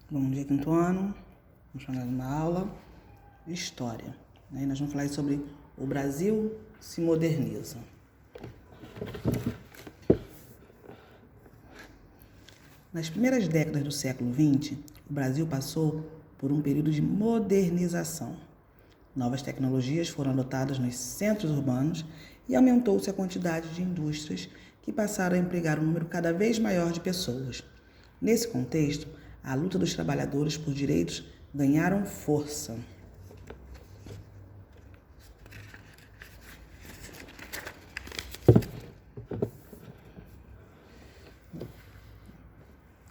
Bom dia, quinto ano. Vamos falar de uma aula de história. E nós vamos falar sobre o Brasil se moderniza. Nas primeiras décadas do século XX, o Brasil passou por um período de modernização. Novas tecnologias foram adotadas nos centros urbanos e aumentou-se a quantidade de indústrias que passaram a empregar um número cada vez maior de pessoas. Nesse contexto, a luta dos trabalhadores por direitos ganharam força.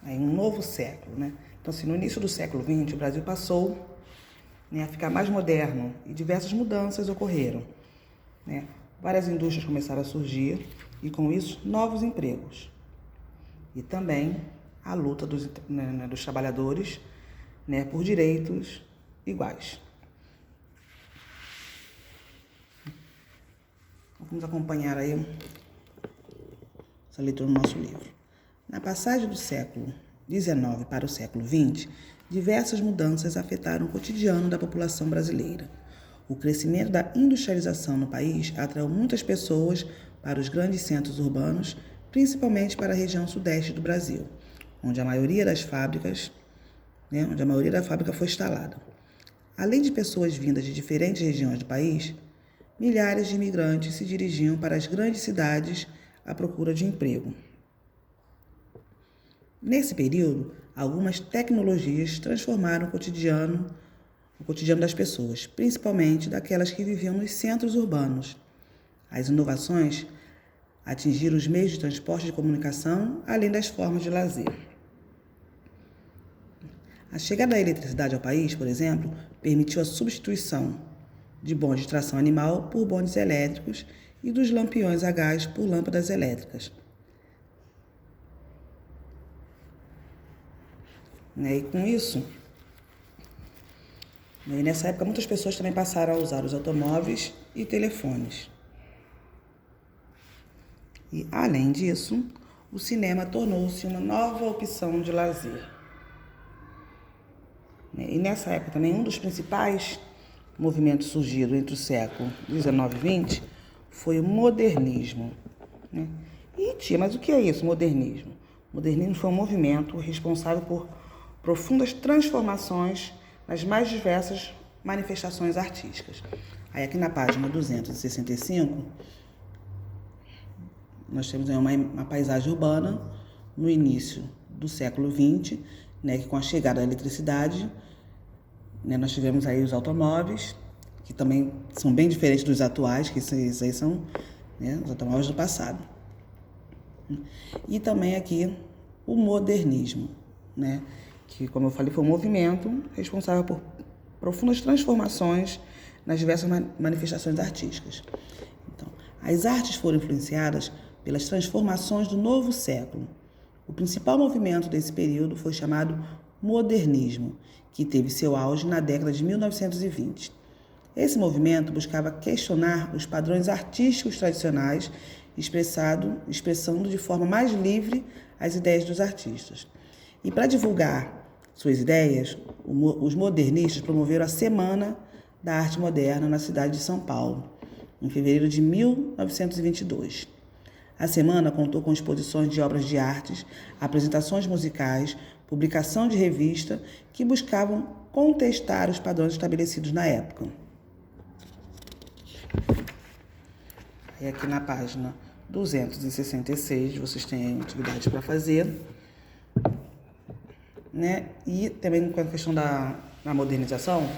Aí, um novo século, né? Então, assim, no início do século XX, o Brasil passou, a ficar mais moderno e diversas mudanças ocorreram, né? Várias indústrias começaram a surgir e, com isso, novos empregos. E também a luta dos trabalhadores, por direitos iguais. Vamos acompanhar aí essa leitura no nosso livro. Na passagem do século XIX para o século XX, diversas mudanças afetaram o cotidiano da população brasileira. O crescimento da industrialização no país atraiu muitas pessoas para os grandes centros urbanos, principalmente para a região sudeste do Brasil, onde a maioria da fábrica foi instalada. Além de pessoas vindas de diferentes regiões do país, milhares de imigrantes se dirigiam para as grandes cidades à procura de emprego. Nesse período, algumas tecnologias transformaram o cotidiano das pessoas, principalmente daquelas que viviam nos centros urbanos. As inovações atingiram os meios de transporte e de comunicação, além das formas de lazer. A chegada da eletricidade ao país, por exemplo, permitiu a substituição de bondes de tração animal por bondes elétricos e dos lampiões a gás por lâmpadas elétricas. E com isso, nessa época, muitas pessoas também passaram a usar os automóveis e telefones. E, além disso, o cinema tornou-se uma nova opção de lazer. E nessa época também, um dos principais movimentos surgidos entre o século XIX e XX foi o modernismo. Mas o que é isso, modernismo? O modernismo foi um movimento responsável por profundas transformações nas mais diversas manifestações artísticas. Aí aqui na página 265, nós temos aí uma paisagem urbana no início do século XX, que com a chegada da eletricidade, nós tivemos aí os automóveis, que também são bem diferentes dos atuais, que esses aí são os automóveis do passado. E também aqui o modernismo, que, como eu falei, foi um movimento responsável por profundas transformações nas diversas manifestações artísticas. Então, as artes foram influenciadas pelas transformações do novo século. O principal movimento desse período foi chamado modernismo, que teve seu auge na década de 1920. Esse movimento buscava questionar os padrões artísticos tradicionais, expressando de forma mais livre as ideias dos artistas. E para divulgar suas ideias, os modernistas promoveram a Semana da Arte Moderna na cidade de São Paulo, em fevereiro de 1922. A semana contou com exposições de obras de artes, apresentações musicais, publicação de revista que buscavam contestar os padrões estabelecidos na época. E aqui na página 266 vocês têm atividades para fazer. E também com a questão da modernização,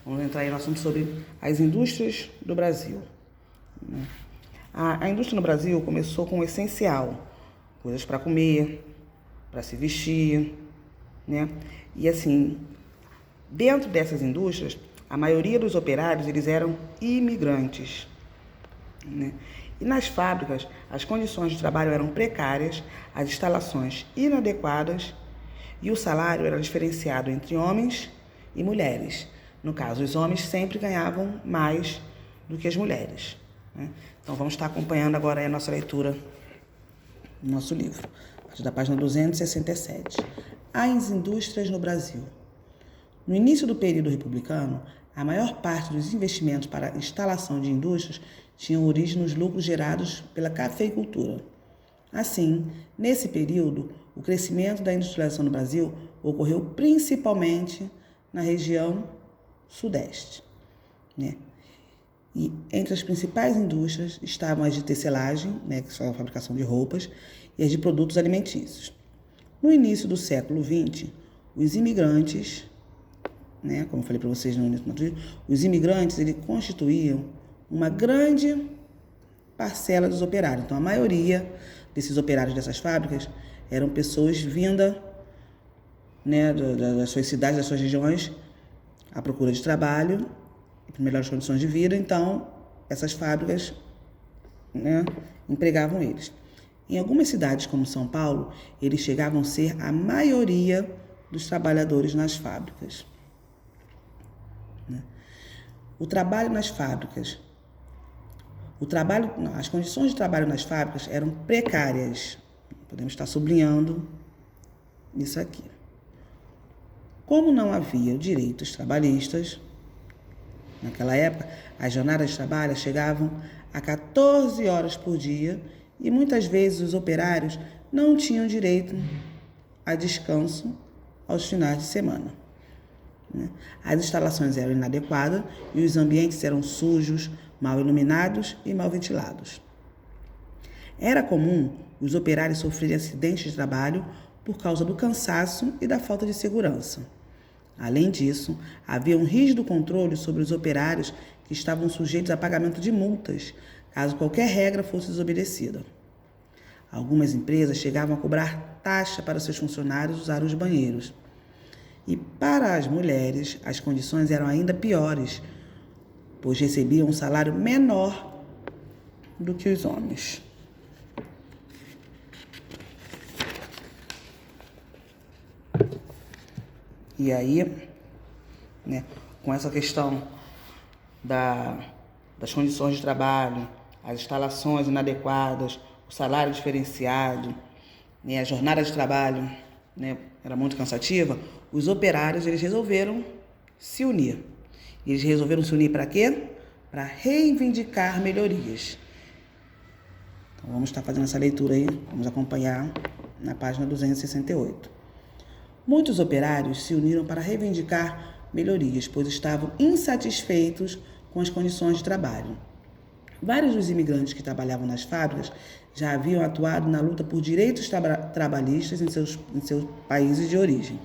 vamos entrar aí no assunto sobre as indústrias do Brasil. A indústria no Brasil começou com o essencial, coisas para comer, para se vestir, E assim, dentro dessas indústrias, a maioria dos operários, eles eram imigrantes, E nas fábricas, as condições de trabalho eram precárias, as instalações inadequadas e o salário era diferenciado entre homens e mulheres. No caso, os homens sempre ganhavam mais do que as mulheres. Então, vamos estar acompanhando agora a nossa leitura do nosso livro. partir da página 267. As indústrias no Brasil. No início do período republicano, a maior parte dos investimentos para a instalação de indústrias tinham origem nos lucros gerados pela cafeicultura. Assim, nesse período, o crescimento da industrialização no Brasil ocorreu principalmente na região sudeste, né? E entre as principais indústrias estavam as de tecelagem, né, que são a fabricação de roupas, e as de produtos alimentícios. No início do século XX, os imigrantes, né, como eu falei para vocês no início do vídeo, os imigrantes eles constituíam uma grande parcela dos operários. Então, a maioria desses operários dessas fábricas eram pessoas vindas, né, das suas cidades, das suas regiões, à procura de trabalho e por melhores condições de vida. Então, essas fábricas, né, empregavam eles. Em algumas cidades, como São Paulo, eles chegavam a ser a maioria dos trabalhadores nas fábricas. O trabalho nas fábricas. As condições de trabalho nas fábricas eram precárias. Podemos estar sublinhando isso aqui. Como não havia direitos trabalhistas, naquela época, as jornadas de trabalho chegavam a 14 horas por dia e muitas vezes os operários não tinham direito a descanso aos finais de semana. As instalações eram inadequadas e os ambientes eram sujos, mal iluminados e mal ventilados. Era comum os operários sofrerem acidentes de trabalho por causa do cansaço e da falta de segurança. Além disso, havia um rígido controle sobre os operários que estavam sujeitos a pagamento de multas, caso qualquer regra fosse desobedecida. Algumas empresas chegavam a cobrar taxa para seus funcionários usarem os banheiros. E para as mulheres, as condições eram ainda piores, pois recebiam um salário menor do que os homens. E aí, né, com essa questão das condições de trabalho, as instalações inadequadas, o salário diferenciado, né, a jornada de trabalho, né, era muito cansativa, os operários eles resolveram se unir. E eles resolveram se unir para quê? Para reivindicar melhorias. Então, vamos estar fazendo essa leitura aí, vamos acompanhar na página 268. Muitos operários se uniram para reivindicar melhorias, pois estavam insatisfeitos com as condições de trabalho. Vários dos imigrantes que trabalhavam nas fábricas já haviam atuado na luta por direitos trabalhistas em seus países de origem.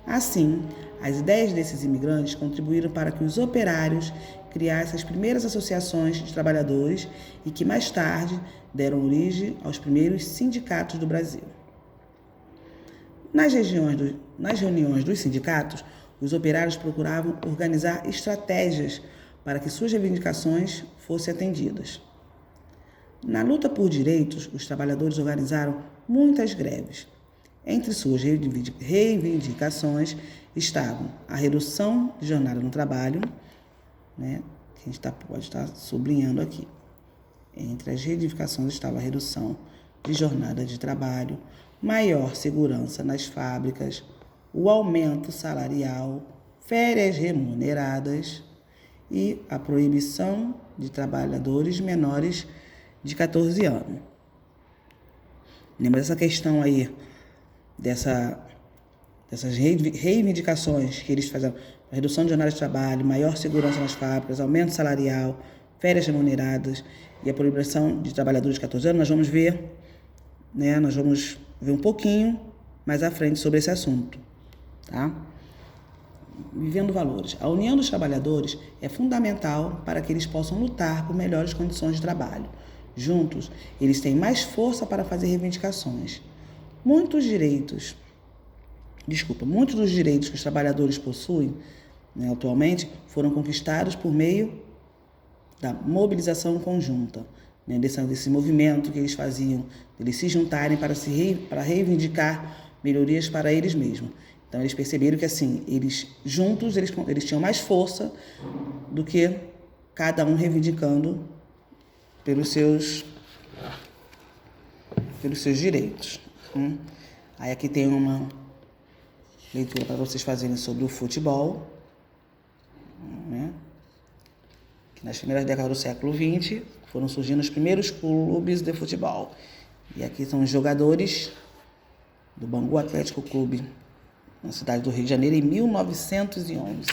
Assim, as ideias desses imigrantes contribuíram para que os operários criassem as primeiras associações de trabalhadores e que mais tarde deram origem aos primeiros sindicatos do Brasil. Nas reuniões dos sindicatos, os operários procuravam organizar estratégias para que suas reivindicações fossem atendidas. Na luta por direitos, os trabalhadores organizaram muitas greves. Entre suas reivindicações estavam a redução de jornada no trabalho, né, que a gente pode estar sublinhando aqui. Entre as reivindicações estava a redução de jornada de trabalho, maior segurança nas fábricas, o aumento salarial, férias remuneradas e a proibição de trabalhadores menores de 14 anos. Lembra dessa questão aí, dessas reivindicações que eles faziam: redução de jornada de trabalho, maior segurança nas fábricas, aumento salarial, férias remuneradas e a proibição de trabalhadores de 14 anos. Nós vamos ver um pouquinho mais à frente sobre esse assunto, tá? Vivendo valores. A união dos trabalhadores é fundamental para que eles possam lutar por melhores condições de trabalho. Juntos, eles têm mais força para fazer reivindicações. Muitos dos direitos que os trabalhadores possuem, né, atualmente, foram conquistados por meio da mobilização conjunta, né, desse movimento que eles faziam, eles se juntarem para reivindicar melhorias para eles mesmos. Então, eles perceberam que, assim, eles juntos, eles tinham mais força do que cada um reivindicando pelos seus direitos. Aí aqui tem uma leitura para vocês fazerem sobre o futebol, né? Que nas primeiras décadas do século XX foram surgindo os primeiros clubes de futebol. E aqui são os jogadores do Bangu Atlético Clube, na cidade do Rio de Janeiro, em 1911.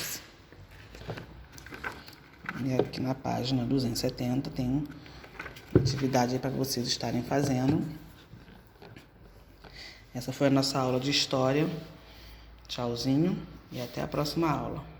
E aqui na página 270 tem uma atividade aí para vocês estarem fazendo. Essa foi a nossa aula de história. Tchauzinho e até a próxima aula.